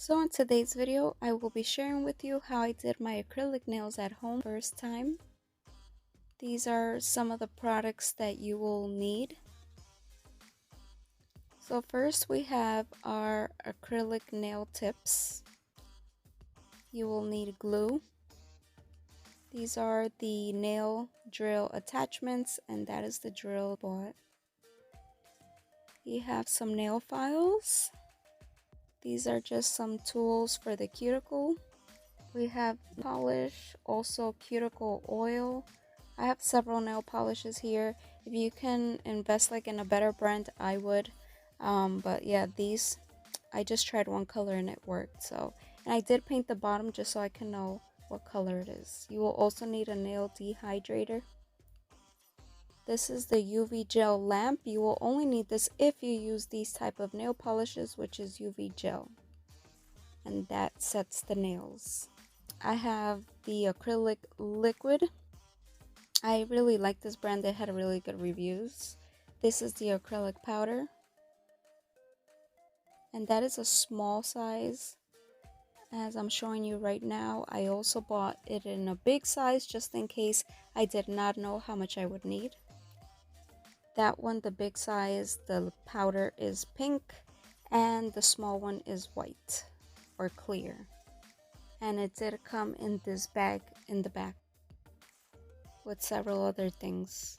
So in today's video, I will be sharing with you how I did my acrylic nails at home first time. These are some of the products that you will need. So first we have our acrylic nail tips. You will need glue. These are the nail drill attachments, and that is the drill bought. You have some nail files. These are just some tools for the cuticle. We have polish, also cuticle oil. I have several nail polishes here. If you can invest like in a better brand, I would. But yeah, these, I just tried one color and it worked. So, and I did paint the bottom just so I can know what color it is. You will also need a nail dehydrator. This is the UV gel lamp. You will only need this if you use these type of nail polishes, which is UV gel. And that sets the nails. I have the acrylic liquid. I really like this brand. They had really good reviews. This is the acrylic powder, and that is a small size as I'm showing you right now. I also bought it in a big size just in case I did not know how much I would need. That one, the big size, the powder is pink, and the small one is white or clear. And it did come in this bag in the back with several other things.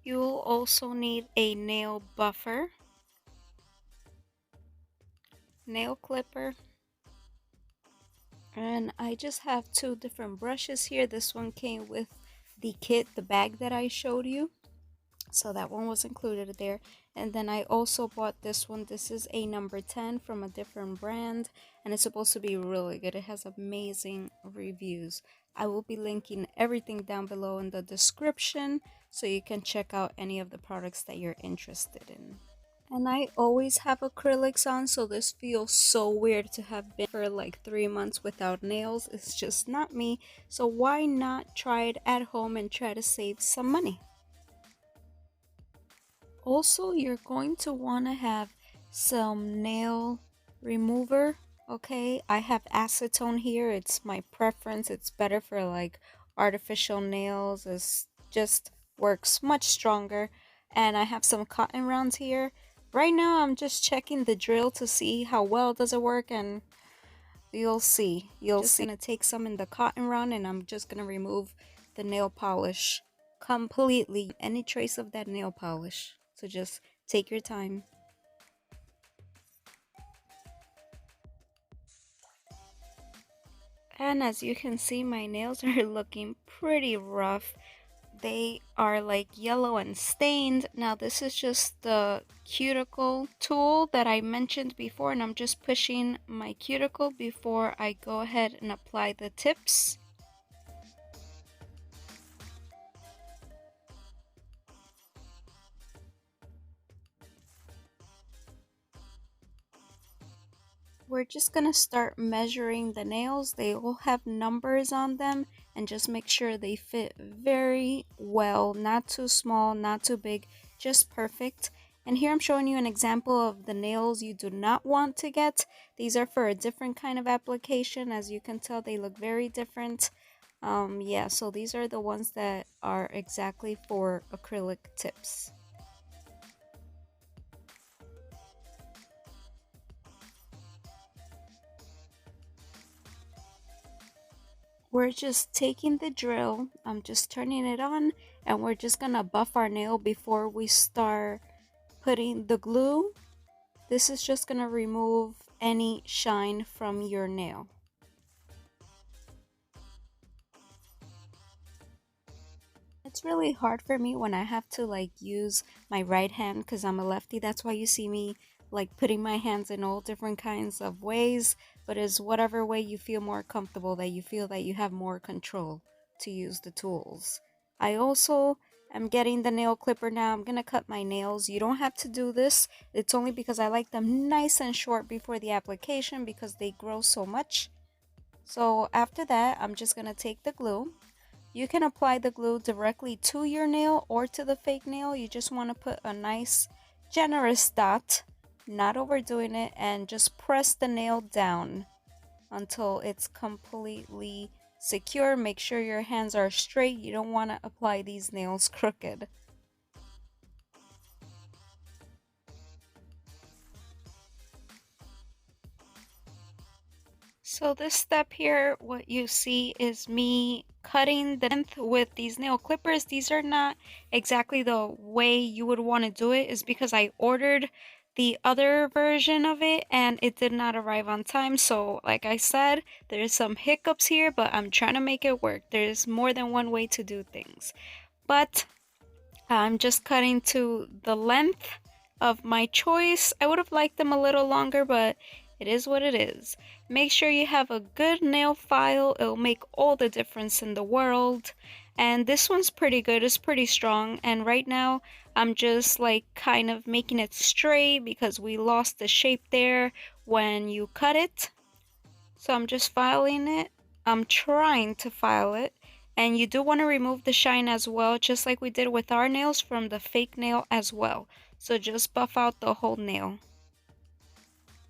You will also need a nail buffer, nail clipper, and I just have two different brushes here. This one came with the kit, the bag that I showed you, so that one was included there. And then I also bought this one. This is a number 10 from a different brand, and it's supposed to be really good. It has amazing reviews. I will be linking everything down below in the description so you can check out any of the products that you're interested in. And I always have acrylics on, so this feels so weird to have been for like 3 months without nails. It's just not me, so why not try it at home and try to save some money? Also, you're going to want to have some nail remover. Okay, I have acetone here. It's my preference. It's better for like artificial nails. It just works much stronger. And I have some cotton rounds here. Right now I'm just checking the drill to see how well does it work, and you'll see. I'm just gonna take some in the cotton round, and I'm just gonna remove the nail polish completely, any trace of that nail polish. So just take your time. And as you can see, my nails are looking pretty rough. They are like yellow and stained. Now this is just the cuticle tool that I mentioned before, and I'm just pushing my cuticle before I go ahead and apply the tips. We're just gonna start measuring the nails. They all have numbers on them, and just make sure they fit very well, not too small, not too big, just perfect. And here I'm showing you an example of the nails you do not want to get. These are for a different kind of application. As you can tell, they look very different. Yeah, so these are the ones that are exactly for acrylic tips. We're just taking the drill, I'm just turning it on, and we're just gonna buff our nail before we start putting the glue. This is just gonna remove any shine from your nail. It's really hard for me when I have to like use my right hand because I'm a lefty. That's why you see me like putting my hands in all different kinds of ways, but it's whatever way you feel more comfortable, that you feel that you have more control to use the tools. I also am getting the nail clipper now. I'm gonna cut my nails. You don't have to do this. It's only because I like them nice and short before the application because they grow so much. So after that, I'm just gonna take the glue. You can apply the glue directly to your nail or to the fake nail. You just want to put a nice generous dot not overdoing it, and just press the nail down until it's completely secure. Make sure your hands are straight. You don't want to apply these nails crooked. So this step here, what you see is me cutting the length with these nail clippers. These are not exactly the way you would want to do it, is because I ordered the other version of it and it did not arrive on time. So like I said, there's some hiccups here, but I'm trying to make it work. There's more than one way to do things. But I'm just cutting to the length of my choice. I would have liked them a little longer, but it is what it is. Make sure you have a good nail file. It'll make all the difference in the world. And this one's pretty good. It's pretty strong. And right now, I'm just like kind of making it straight because we lost the shape there when you cut it. So I'm just filing it. I'm trying to file it. And you do want to remove the shine as well, just like we did with our nails from the fake nail as well. So just buff out the whole nail.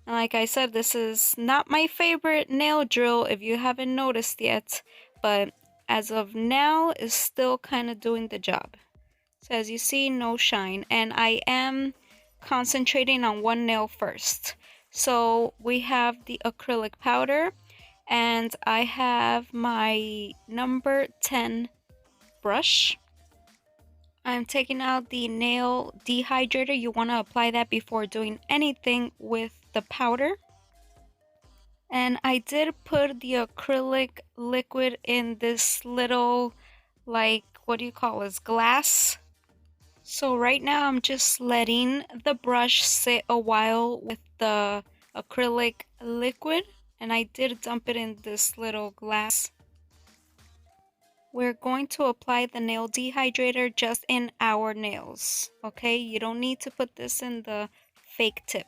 And like I said, this is not my favorite nail drill if you haven't noticed yet, but as of now, it's still kind of doing the job. So as you see, no shine, and I am concentrating on one nail first. So we have the acrylic powder, and I have my number 10 brush. I'm taking out the nail dehydrator. You want to apply that before doing anything with the powder. And I did put the acrylic liquid in this little, like, what do you call this, glass. So right now I'm just letting the brush sit a while with the acrylic liquid, and I did dump it in this little glass. We're going to apply the nail dehydrator just in our nails, okay? You don't need to put this in the fake tip.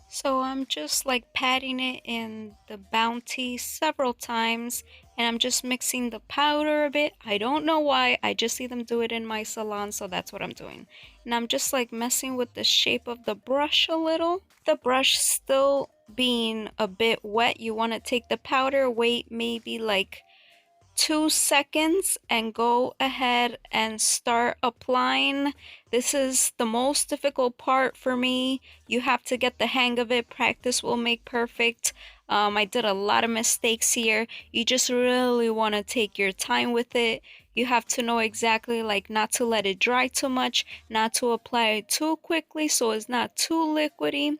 So I'm just like patting it in the Bounty several times, and I'm just mixing the powder a bit. I don't know why, I just see them do it in my salon, so that's what I'm doing. And I'm just like messing with the shape of the brush a little. The brush still being a bit wet, you want to take the powder, wait maybe like 2 seconds and go ahead and start applying. This is the most difficult part for me. You have to get the hang of it. Practice will make perfect. I did a lot of mistakes here. You just really want to take your time with it. You have to know exactly, like, not to let it dry too much, not to apply it too quickly so it's not too liquidy.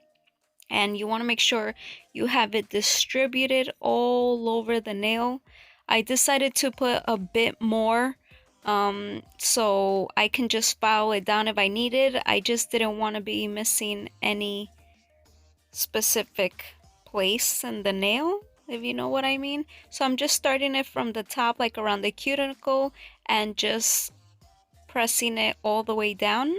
And you want to make sure you have it distributed all over the nail. I decided to put a bit more so I can just file it down if I needed. I just didn't want to be missing any specific place in the nail, if you know what I mean. So I'm just starting it from the top, like around the cuticle, and just pressing it all the way down.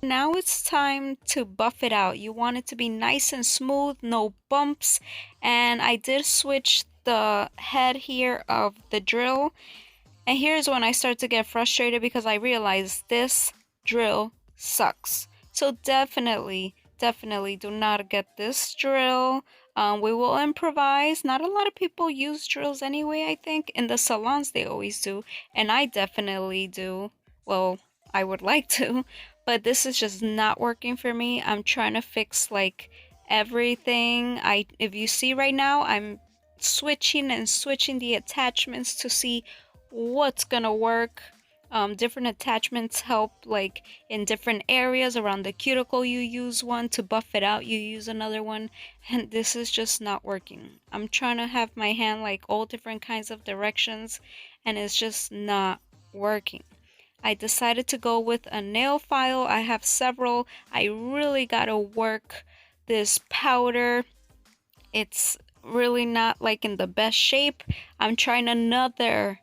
Now it's time to buff it out. You want it to be nice and smooth, no bumps. And I did switch the head here of the drill. And here's when I start to get frustrated because I realize this drill sucks. So definitely do not get this drill. We will improvise. Not a lot of people use drills anyway, I think. In the salons, they always do. And I definitely do. Well, I would like to. But this is just not working for me. I'm trying to fix like everything. If you see right now, I'm switching and switching the attachments to see what's gonna work. Different attachments help, like in different areas around the cuticle. You use one to buff it out, you use another one, and this is just not working. I'm trying to have my hand like all different kinds of directions, and it's just not working. I decided to go with a nail file. I have several. I really gotta work this powder. It's really not like in the best shape. I'm trying another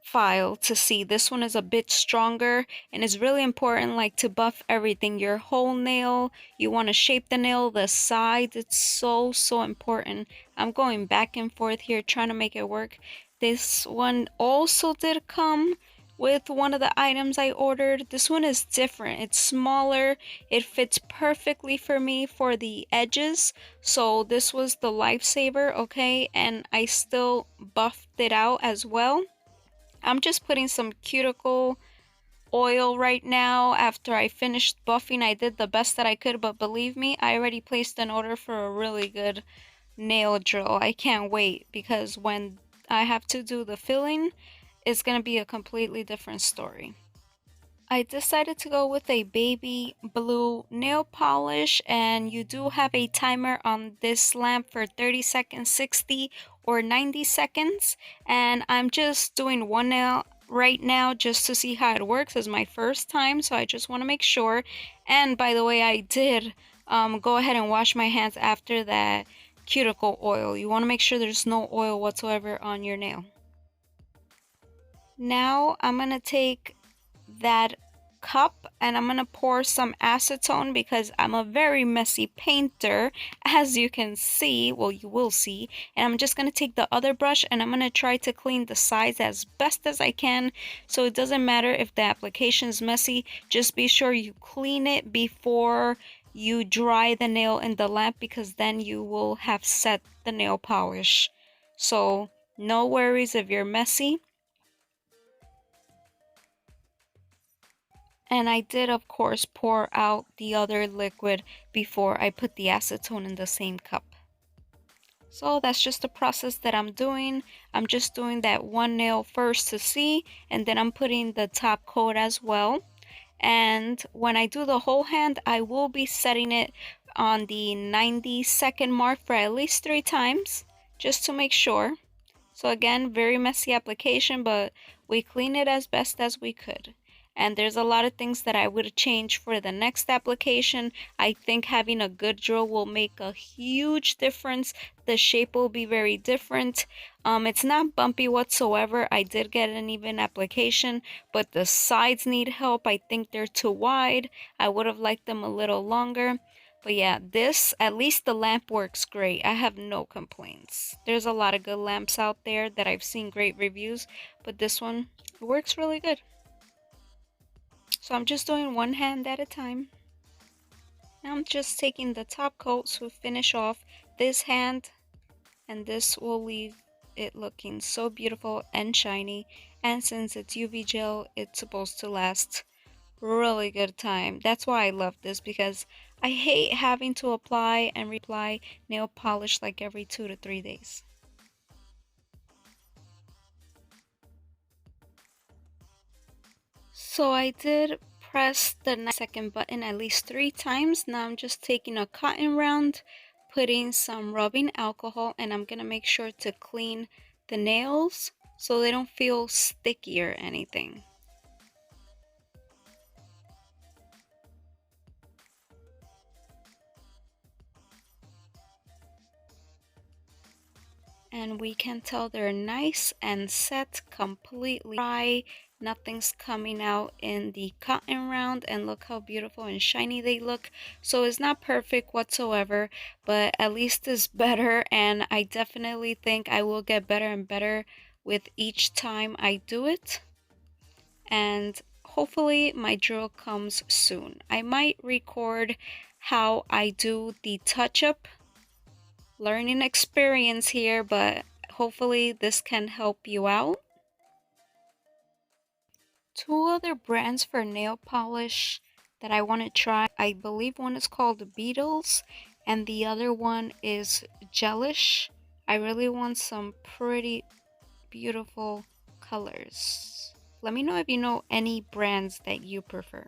file to see. This one is a bit stronger, and it's really important like to buff everything, your whole nail. You want to shape the nail, the sides. It's so important. I'm going back and forth here trying to make it work. This one also did come with one of the items I ordered. This one is different. It's smaller. It fits perfectly for me for the edges. So this was the lifesaver, okay? And I still buffed it out as well. I'm just putting some cuticle oil right now. After I finished buffing, I did the best that I could, but believe me, I already placed an order for a really good nail drill. I can't wait because when I have to do the filling, it's gonna be a completely different story. I decided to go with a baby blue nail polish, and you do have a timer on this lamp for 30 seconds, 60 or 90 seconds, and I'm just doing one nail right now just to see how it works. It's my first time, so I just want to make sure. And by the way, I did go ahead and wash my hands after that cuticle oil. You want to make sure there's no oil whatsoever on your nail. Now I'm gonna take that cup and I'm gonna pour some acetone because I'm a very messy painter, as you can see. Well, you will see. And I'm just gonna take the other brush and I'm gonna try to clean the sides as best as I can, so it doesn't matter if the application is messy. Just be sure you clean it before you dry the nail in the lamp, because then you will have set the nail polish. So no worries if you're messy. And I did, of course, pour out the other liquid before I put the acetone in the same cup. So that's just the process that I'm doing. I'm just doing that one nail first to see, and then I'm putting the top coat as well. And when I do the whole hand, I will be setting it on the 90-second mark for at least 3 times, just to make sure. So again, very messy application, but we clean it as best as we could. And there's a lot of things that I would change for the next application. I think having a good drill will make a huge difference. The shape will be very different. It's not bumpy whatsoever. I did get an even application, but the sides need help. I think they're too wide. I would have liked them a little longer. But yeah, this, at least the lamp works great. I have no complaints. There's a lot of good lamps out there that I've seen great reviews, but this one, it works really good. So I'm just doing one hand at a time. Now I'm just taking the top coat to finish off this hand, and this will leave it looking so beautiful and shiny. And since it's UV gel, it's supposed to last really good time. That's why I love this, because I hate having to apply and reapply nail polish like every 2 to 3 days. So I did press the 90-second button at least 3 times. Now I'm just taking a cotton round, putting some rubbing alcohol, and I'm gonna make sure to clean the nails so they don't feel sticky or anything. And we can tell they're nice and set, completely dry. Nothing's coming out in the cotton round, and look how beautiful and shiny they look. So it's not perfect whatsoever, but at least it's better, and I definitely think I will get better and better with each time I do it. And hopefully my drill comes soon. I might record how I do the touch-up. Learning experience here, but hopefully this can help you out. 2 other brands for nail polish that I want to try. I believe one is called Beetles and the other one is Gelish. I really want some pretty beautiful colors. Let me know if you know any brands that you prefer.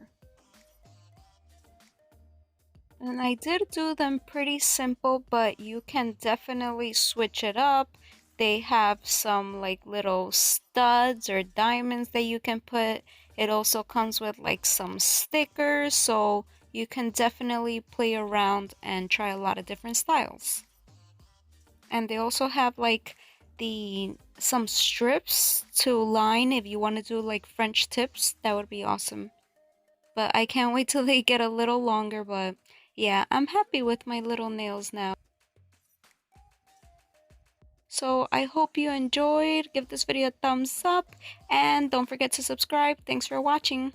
And I did do them pretty simple, but you can definitely switch it up. They have some like little studs or diamonds that you can put. It also comes with like some stickers, so you can definitely play around and try a lot of different styles. And they also have like some strips to line if you want to do like French tips. That would be awesome. But I can't wait till they get a little longer, but yeah, I'm happy with my little nails now. So I hope you enjoyed. Give this video a thumbs up and don't forget to subscribe. Thanks for watching.